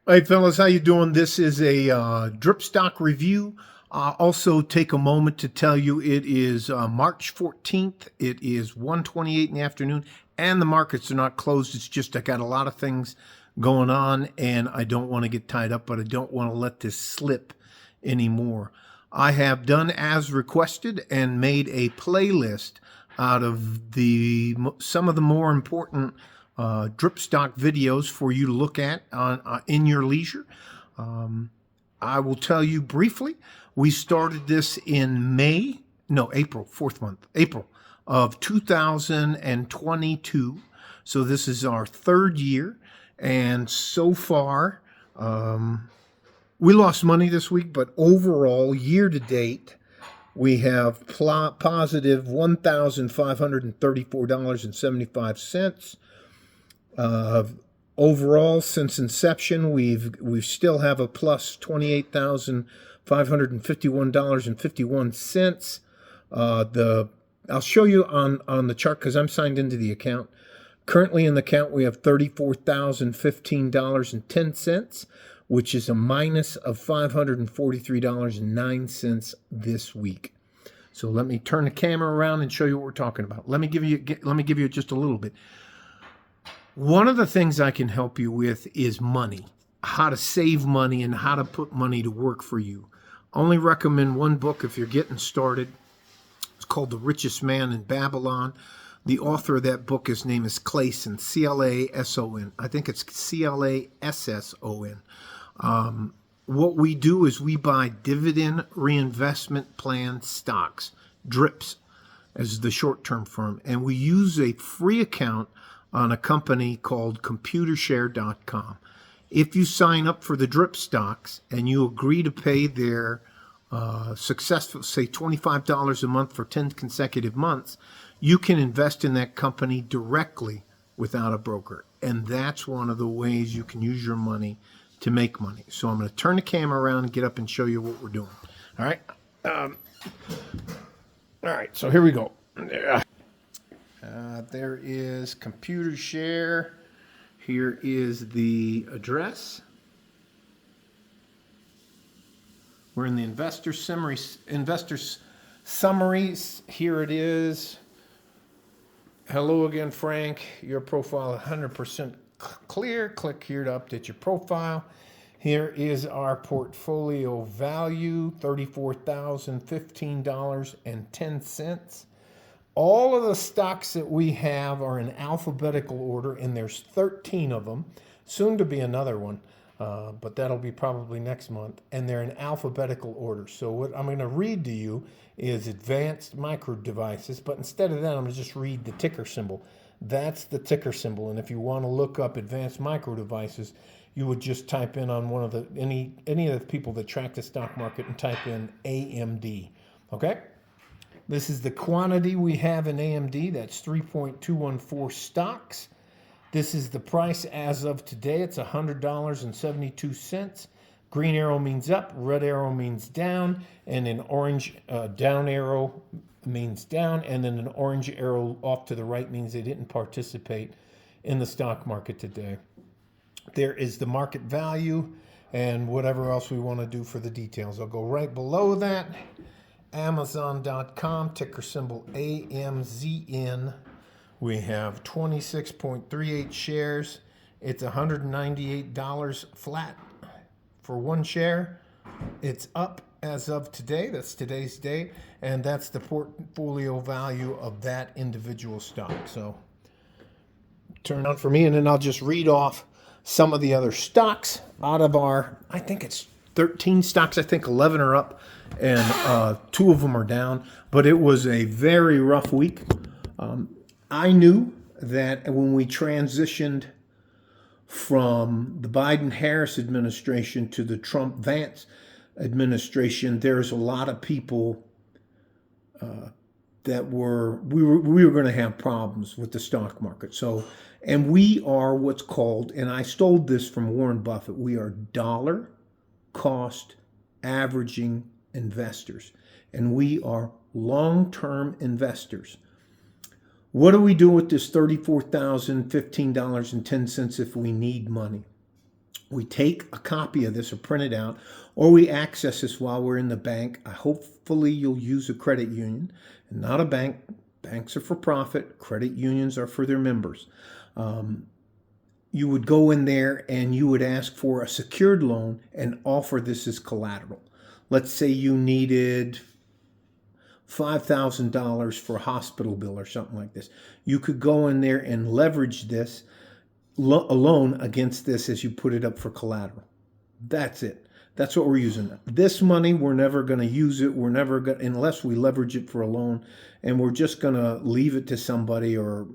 Hey fellas, how you doing? This is a drip stock review. Also take a moment to tell you it is March 14th. It is 1:28 in the afternoon, and the markets are not closed. It's just I got a lot of things going on, and I don't want to get tied up, but I don't want to let this slip anymore. I have done as requested and made a playlist out of some of the more important drip stock videos for you to look at in your leisure. I will tell you briefly. We started this in April, fourth month, April of 2022. So this is our third year, and so far, we lost money this week, but overall, year to date, we have positive $1,534.75. Overall, since inception, we still have a plus $28,551.51. I'll show you on the chart because I'm signed into the account. Currently in the account, we have $34,015.10, which is a minus of $543.09 this week. So let me turn the camera around and show you what we're talking about. Let me give you just a little bit. One of the things I can help you with is money, how to save money and how to put money to work for you. I only recommend one book if you're getting started. It's called The Richest Man in Babylon. The author of that book, his name is Clayson, C-L-A-S-O-N. I think it's C-L-A-S-S-O-N. What we do is we buy dividend reinvestment plan stocks, DRIPs, as the short-term firm, and we use a free account on a company called computershare.com. If you sign up for the drip stocks and you agree to pay their successful, say $25 a month for 10 consecutive months, you can invest in that company directly without a broker. And that's one of the ways you can use your money to make money. So I'm going to turn the camera around and get up and show you what we're doing. All right. All right. So here we go. There is ComputerShare. Here is the address. We're in the investor summaries. Here it is. Hello again, Frank. Your profile 100% clear. Click here to update your profile. Here is our portfolio value, $34,015.10. All of the stocks that we have are in alphabetical order, and there's 13 of them. Soon to be another one, but that'll be probably next month. And they're in alphabetical order. So what I'm going to read to you is advanced micro devices, but instead of that, I'm going to just read the ticker symbol. That's the ticker symbol. And if you want to look up advanced micro devices, you would just type in on one of the any of the people that track the stock market and type in AMD. Okay? This is the quantity we have in AMD. That's 3.214 stocks. This is the price as of today. It's $100.72. Green arrow means up, red arrow means down, and an orange down arrow means down, and then an orange arrow off to the right means they didn't participate in the stock market today. There is the market value and whatever else we want to do for the details. I'll go right below that. Amazon.com, ticker symbol AMZN. We have 26.38 shares. It's $198 flat for one share. It's up as of today. That's today's date. And that's the portfolio value of that individual stock. So turn on for me, and then I'll just read off some of the other stocks out of our, I think it's 13 stocks. I think 11 are up and 2 of them are down. But it was a very rough week. I knew that when we transitioned from the Biden-Harris administration to the Trump-Vance administration, there's a lot of people that we were going to have problems with the stock market. So, and we are what's called, and I stole this from Warren Buffett, we are dollar cost averaging investors, and we are long-term investors. What do we do with this $34,015.10 if we need money? We take a copy of this or print it out, or we access this while we're in the bank. Hopefully you'll use a credit union and not a bank. Banks are for profit. Credit unions are for their members. You would go in there and you would ask for a secured loan and offer this as collateral. Let's say you needed $5,000 for a hospital bill or something like this. You could go in there and leverage this a loan against this as you put it up for collateral. That's it. That's what we're using. This money, we're never going to use it. We're never going to, unless we leverage it for a loan, and we're just going to leave it to somebody, or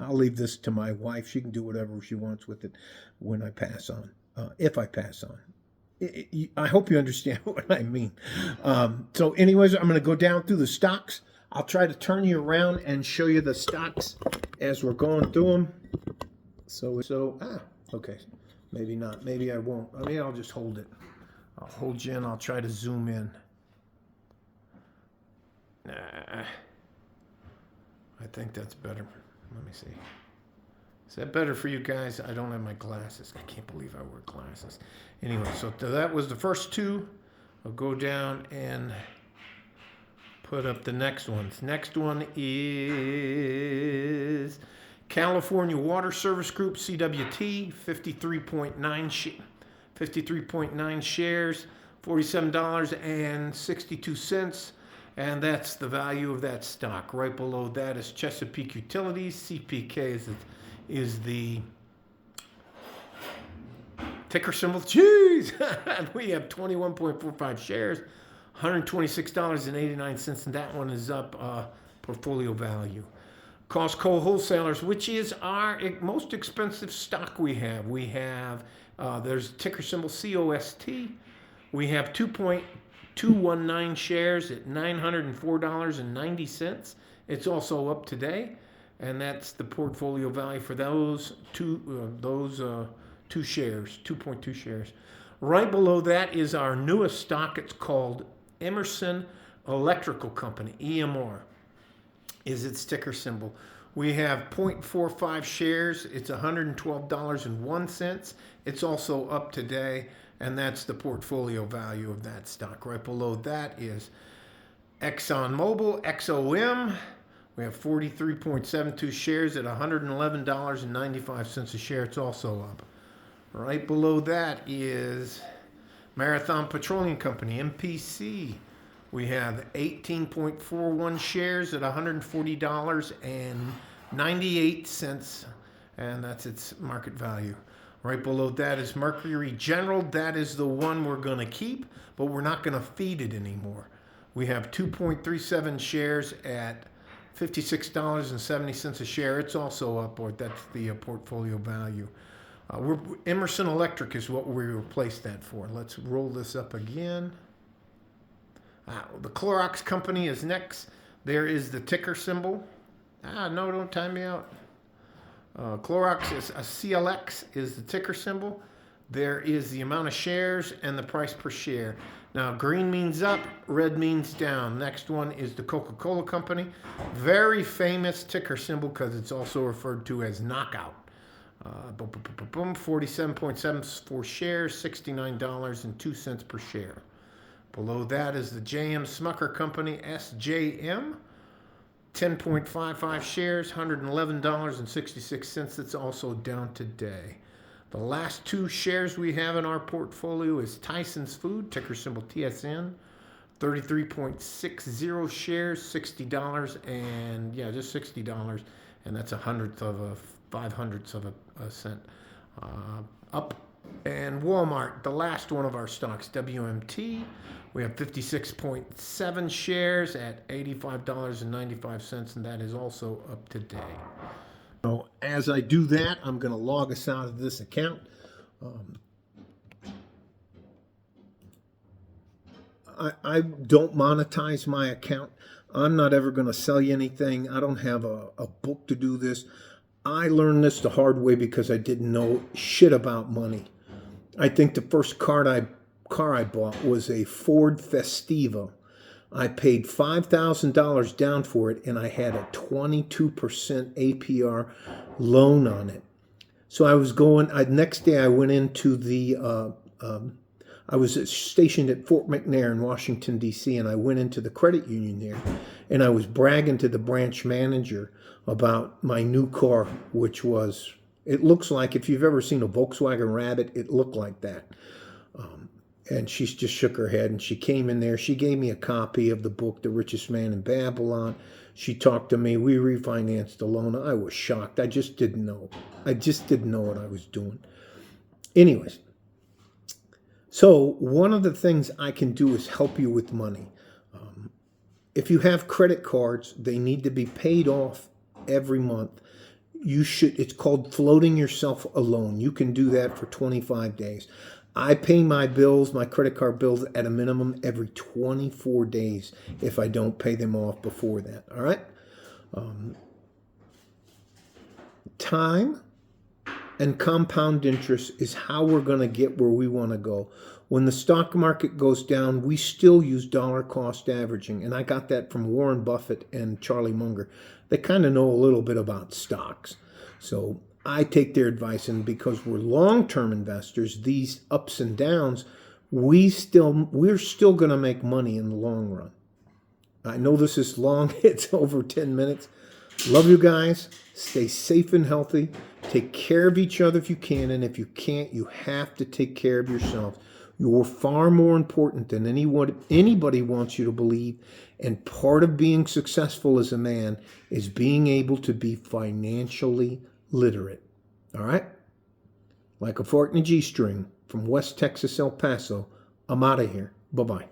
I'll leave this to my wife. She can do whatever she wants with it when I pass on, if I pass on. I hope you understand what I mean. So anyways, I'm going to go down through the stocks. I'll try to turn you around and show you the stocks as we're going through them. Okay. Maybe not. Maybe I won't. Maybe I'll just hold it. I'll hold you in. I'll try to zoom in. I think that's better. Let me see. Is that better for you guys? I don't have my glasses. I can't believe I wear glasses. Anyway, so that was the first two. I'll go down and put up the next ones. Next one is California Water Service Group, CWT, 53.9 shares, $47.62. And that's the value of that stock. Right below that is Chesapeake Utilities. CPK is the ticker symbol. Jeez! We have 21.45 shares, $126.89, and that one is up portfolio value. Costco Wholesalers, which is our most expensive stock we have. We have, there's ticker symbol COST. We have 2.219 shares at $904.90. It's also up today, and that's the portfolio value for those two shares, 2.2 shares. Right below that is our newest stock. It's called Emerson Electrical Company, EMR is its ticker symbol. We have 0.45 shares. It's $112.01. It's also up today, and that's the portfolio value of that stock. Right below that is ExxonMobil, XOM. We have 43.72 shares at $111.95 a share. It's also up. Right below that is Marathon Petroleum Company, MPC. We have 18.41 shares at $140.98, and that's its market value. Right below that is Mercury General. That is the one we're going to keep, but we're not going to feed it anymore. We have 2.37 shares at $56.70 a share. It's also up, or that's the portfolio value. Emerson Electric is what we replaced that for. Let's roll this up again. The Clorox Company is next. There is the ticker symbol. No, don't time me out. Clorox is a CLX is the ticker symbol. There is the amount of shares and the price per share. Now, green means up, red means down. Next one is the Coca-Cola Company. Very famous ticker symbol because it's also referred to as knockout. 47.74 shares, $69.02 per share. Below that is the J.M. Smucker Company, SJM. 10.55 shares, $111.66. It's also down today. The last two shares we have in our portfolio is Tyson's Food, ticker symbol TSN. 33.60 shares, $60, and just $60, and that's 1/100 of a 5/100 of a cent up. And Walmart, the last one of our stocks, WMT. We have 56.7 shares at $85.95, and that is also up today. So as I do that, I'm going to log us out of this account. I don't monetize my account. I'm not ever going to sell you anything. I don't have a book to do this. I learned this the hard way because I didn't know shit about money. I think the first car I bought was a Ford Festiva. I paid $5,000 down for it, and I had a 22% APR loan on it. So I was going, next day I went into I was stationed at Fort McNair in Washington, D.C., and I went into the credit union there, and I was bragging to the branch manager about my new car, which was, it looks like, if you've ever seen a Volkswagen Rabbit, it looked like that. And she just shook her head, and she came in there. She gave me a copy of the book, The Richest Man in Babylon. She talked to me. We refinanced the loan. I was shocked. I just didn't know. I just didn't know what I was doing. Anyways, so one of the things I can do is help you with money. If you have credit cards, they need to be paid off every month. It's called floating yourself a loan. You can do that for 25 days. I pay my bills, my credit card bills, at a minimum every 24 days if I don't pay them off before that. All right? Time and compound interest is how we're going to get where we want to go. When the stock market goes down, we still use dollar cost averaging. And I got that from Warren Buffett and Charlie Munger. They kind of know a little bit about stocks. So I take their advice, and because we're long-term investors, these ups and downs, we're still going to make money in the long run. I know this is long. It's over 10 minutes. Love you guys. Stay safe and healthy. Take care of each other if you can, and if you can't, you have to take care of yourself. You're far more important than anybody wants you to believe, and part of being successful as a man is being able to be financially literate. All right? Like a fart in a G-string from West Texas, El Paso, I'm out of here. Bye-bye.